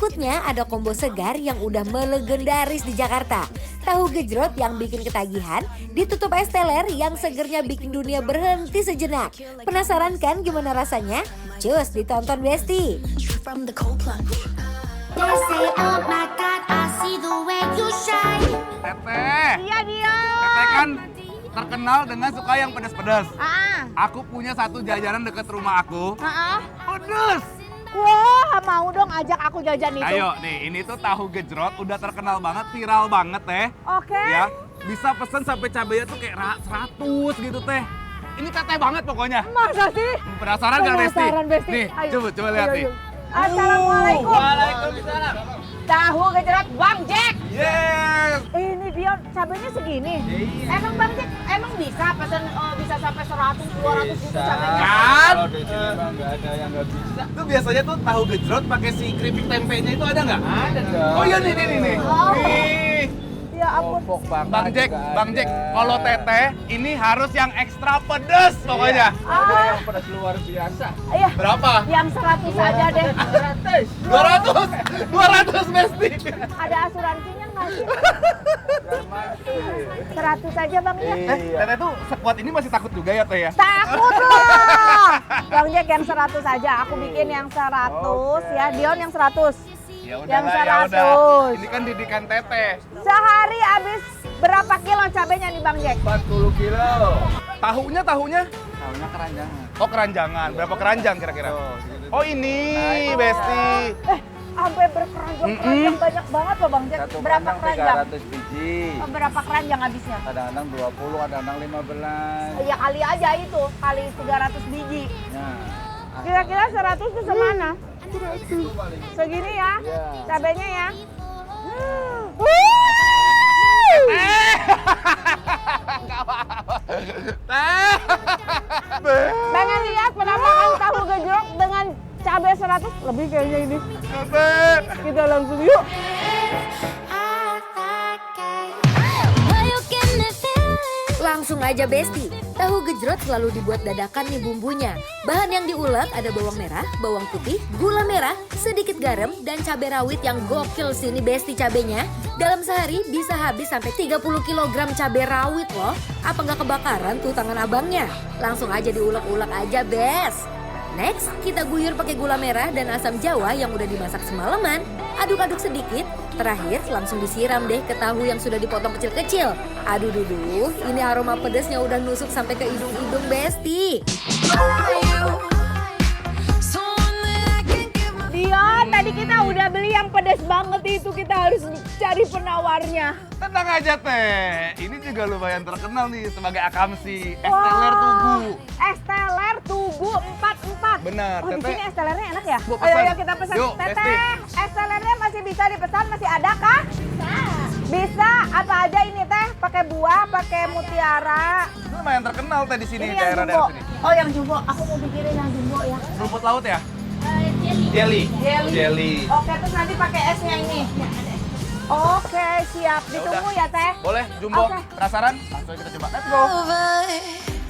Berikutnya ada combo segar yang udah melegendaris di Jakarta. Tahu gejrot yang bikin ketagihan, ditutup es teler yang segernya bikin dunia berhenti sejenak. Penasaran kan gimana rasanya? Cus ditonton Besti. Teteh. Iya dia. Teteh kan terkenal dengan suka yang pedas-pedas. Ah, Aku punya satu jajanan dekat rumah aku. Pedas. Wah, mau dong ajak aku jajan itu. Ayo nih, ini tuh tahu gejrot udah terkenal banget, viral banget teh. Oke. Ya, bisa pesen sampai cabenya tuh kayak 100 gitu teh. Ini teteh banget pokoknya. Masa sih? Penasaran kan Besti? Penasaran, Besti. Nih, Ayo. coba lihat Ayo, nih. ayo. Assalamualaikum. Waalaikumsalam. Tahu gejrot Bang Jack. Yes. Ini dia cabenya segini. Emang Bang Jack, emang bisa pesen bisa sampai 100, 200 gitu cabenya? Kan? Kalau di sini mah nggak ada yang nggak bisa. Itu biasanya tuh tahu gejrot pakai si keripik tempenya itu ada nggak? Ada dong. Oh iya nih. Oh. Nih. Ya ampun. Pok bangka Bang Jack, juga Bang ada. Jack, kalau teteh ini harus yang ekstra pedes pokoknya. Ada yang pedas luar biasa. Iya. Berapa? Yang 100 aja deh. 200 Besti. Ada asuransinya nggak sih? Zaman tuh. 100 aja Bang ya. Teteh tuh sekuat ini masih takut juga ya teh ya? Takut lah. Bang Jack yang 100 aja. Aku bikin yang 100 ya. Dion yang 100. Ya udah Yang lah, ya 100. udah. Ini kan didikan teteh. Sehari habis berapa kilo cabenya nih Bang Jack? 40 kilo. Tahunya? Tahunya keranjangan. Oh keranjangan. Berapa keranjang kira-kira? Oh, gitu. Oh ini Nah, Besti. Sampai berkeranjang banyak banget loh Bang Jack. Satu Berapa keranjang keranjang? 300 biji. Berapa keranjang habisnya? Kadang-kadang 20, kadang-kadang 15. Ya kali aja itu, kali 300 biji. Nah, Kira-kira 100 itu semana? segitu paling. Segini ya, Iya. cabenya ya. Pengen lihat penampakan tahu gejrot dengan cabai 100 lebih kayaknya ini. Kita langsung yuk. Langsung aja Besti, tahu gejrot selalu dibuat dadakan nih bumbunya. Bahan yang diulek ada bawang merah, bawang putih, gula merah, sedikit garam, dan cabai rawit yang gokil sini Besti cabenya. Dalam sehari bisa habis sampai 30 kg cabai rawit loh. Apa nggak kebakaran tuh tangan abangnya? Langsung aja diulek-ulek aja Bes. Next, kita guyur pakai gula merah dan asam jawa yang udah dimasak semalaman. Aduk-aduk sedikit. Terakhir, langsung disiram deh ke tahu yang sudah dipotong kecil-kecil. Aduh, ini aroma pedasnya udah nusuk sampai ke hidung-hidung Besti. Dion, tadi kita udah beli yang pedas banget itu, kita harus cari penawarnya. Tenang aja teh, ini juga lumayan terkenal nih sebagai akamsi es teler tugu. Es teler tugu 44. Benar, Oh, di Teteh. sini es telernya enak ya? Gua Ayo, pesan. ayo kita pesan. Yuk, Teteh, Besti. es telernya masih bisa dipesan, masih ada kah? Bisa. Apa aja ini teh? Pakai buah, pakai mutiara. Ini lumayan terkenal teh di sini, Ini yang daerah-daerah jumbo. sini. Oh, yang jumbo. Aku mau bikinin yang jumbo ya. Rumput laut ya? Jelly. Jelly. Oke, terus nanti pakai esnya ini. Oke, siap. Ditunggu ya, teh. Boleh, jumbo. Oke. Penasaran? Langsung kita coba. Let's go.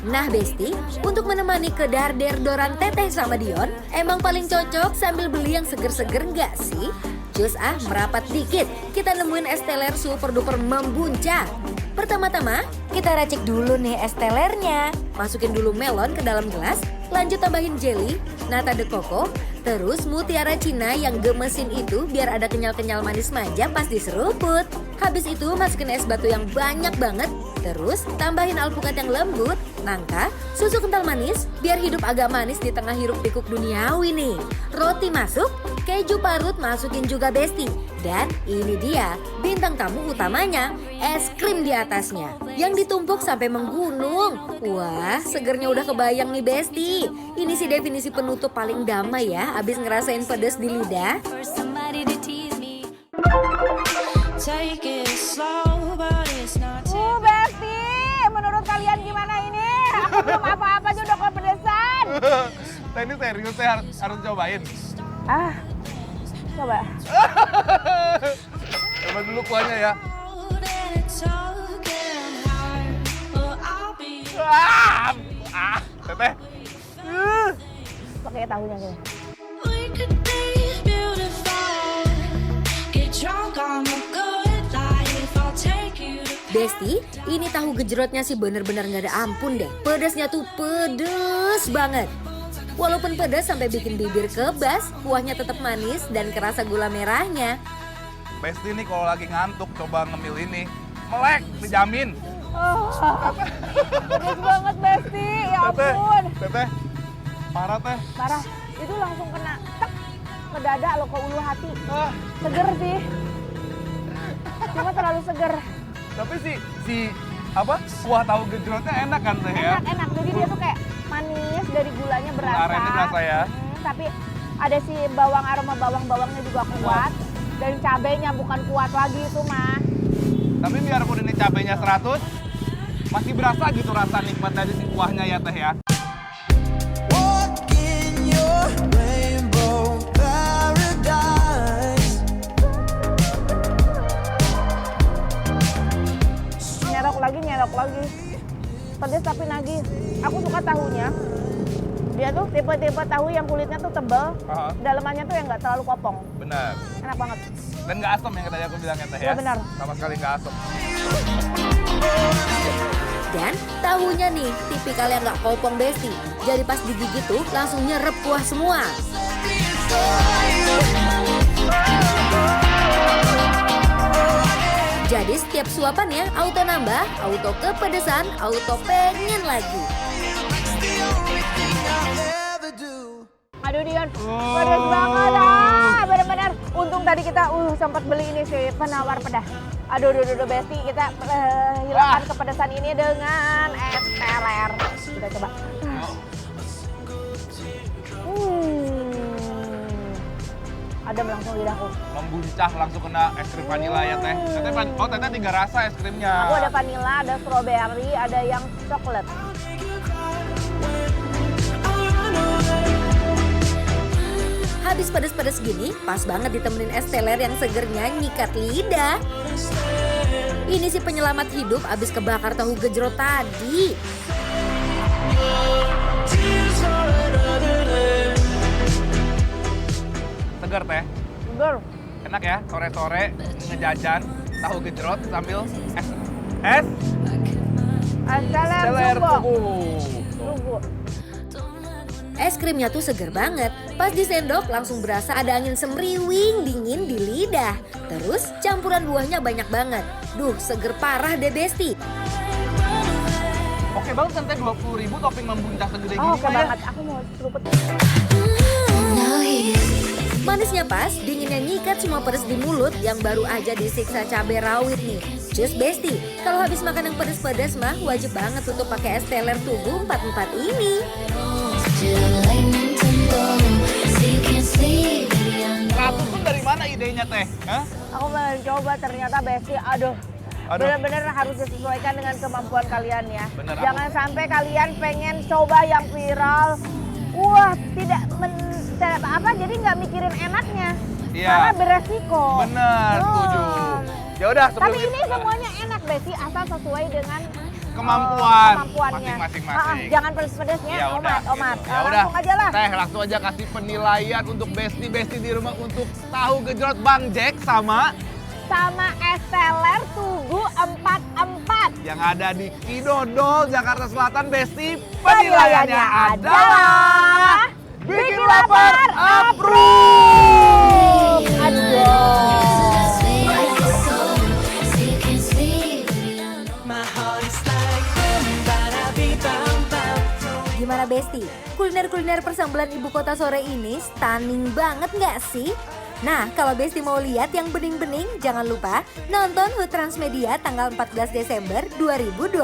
Nah Besti, untuk menemani kedarder-doran Teteh sama Dion, emang paling cocok sambil beli yang seger-seger nggak sih? Cus merapat dikit, kita nemuin es teler super duper membuncah. Pertama-tama, kita racik dulu nih es telernya. Masukin dulu melon ke dalam gelas, lanjut tambahin jelly, nata de coco, terus mutiara Cina yang gemesin itu biar ada kenyal-kenyal manis manja pas diseruput. Habis itu masukin es batu yang banyak banget, terus tambahin alpukat yang lembut, nangka, susu kental manis biar hidup agak manis di tengah hiruk pikuk duniawi nih. Roti masuk, keju parut masukin juga Besti. Dan ini dia bintang tamu utamanya, es krim di atasnya yang ditumpuk sampai menggunung. Wah, segernya udah kebayang nih Besti. Ini sih definisi penutup paling damai ya abis ngerasain pedas di lidah. Besti, menurut kalian gimana ini? Aku belum apa-apa aja udah kepedesan. Teh ini serius, saya harus cobain. Coba. Coba dulu kuahnya ya. Teteh. Pakai tahunya gitu. Besti, ini tahu gejrotnya sih bener-bener gak ada ampun deh. Pedasnya tuh pedes banget. Walaupun pedas sampai bikin bibir kebas, kuahnya tetap manis dan kerasa gula merahnya. Besti nih kalau lagi ngantuk coba ngemil ini. Melek, dijamin. Pedes banget Besti, ya ampun. Teteh, parah teh. Parah, itu langsung kena tek ke dada lo, ke ulu hati. Seger sih. Cuma terlalu seger. Tapi si kuah tahu gejrotnya enak kan teh ya? Enak. Jadi dia tuh kayak manis, dari gulanya berasa. Arennya berasa ya. Tapi ada si bawang, aroma bawang-bawangnya juga kuat. Dan cabenya bukan kuat lagi itu mah. Tapi biarpun ini cabenya 100, masih berasa gitu rasa nikmat dari si kuahnya ya teh ya. Nyerok lagi. Pedes tapi nagih. Aku suka tahunya. Dia tuh tipe-tipe tahu yang kulitnya tuh tebal, dalamannya tuh yang nggak terlalu kopong. Benar. Enak banget. Dan nggak asam yang tadi aku bilangnya teh ya? Iya benar. Sama sekali nggak asam. Dan tahunya nih, tipikal yang nggak kopong Besti. Jadi pas digigit tuh langsung nyerep kuah semua. Jadi setiap suapannya auto nambah, auto kepedesan, auto pengen lagi. Aduh Dion, pedas banget bener-bener. Untung tadi kita sempat beli ini sih, penawar pedas. Aduh Besti, kita hilangkan kepedesan ini dengan es teler. Kita coba. Adem langsung lidahku. Membuncah langsung kena es krim vanila ya teh. Teteh 3 rasa es krimnya. Aku ada vanila, ada strawberry, ada yang coklat. Habis pedes-pedes gini, pas banget ditemenin es teler yang segernya nyikat lidah. Ini sih penyelamat hidup abis kebakar tahu gejrot tadi. Segar teh. Seger. Enak ya, sore-sore ngejajan tahu gejrot sambil es teler Tunggu. Es krimnya tuh seger banget. Pas disendok langsung berasa ada angin semriwing dingin di lidah. Terus campuran buahnya banyak banget. Duh, seger parah deh Besti. Oke banget kan teh 20.000 topping membuncah segede gini. Oke banget, aku mau seruput. Manisnya pas, dinginnya nyikat semua pedes di mulut yang baru aja disiksa cabai rawit nih. Cus Besti, kalau habis makan yang pedes-pedes mah wajib banget untuk pakai es teler Tugu 44 ini. Ratu pun dari mana idenya teh? Hah? Aku mau coba, ternyata Besti, aduh. Bener-bener harus disesuaikan dengan kemampuan kalian ya. Bener, jangan sampai kalian pengen coba yang viral. Wah, jadi nggak mikirin enaknya. Iya. Karena beresiko. Bener, setuju. Ya udah Tapi ini semuanya enak Besti, asal sesuai dengan kemampuannya masing-masing. Jangan pedes-pedesnya, Ya udah. omat. Ya udah. Langsung aja lah. Teh, langsung aja kasih penilaian untuk Besti di rumah untuk tahu gejrot Bang Jack sama es teler Tugu 44 yang ada di Kidodol, Jakarta Selatan. Besti, penilaiannya adalah bikin lapar, approve. Gimana Besti? Kuliner-kuliner persambelan ibu kota sore ini stunning banget nggak sih? Nah, kalau Besti mau lihat yang bening-bening, jangan lupa nonton HUT Transmedia tanggal 14 Desember 2025.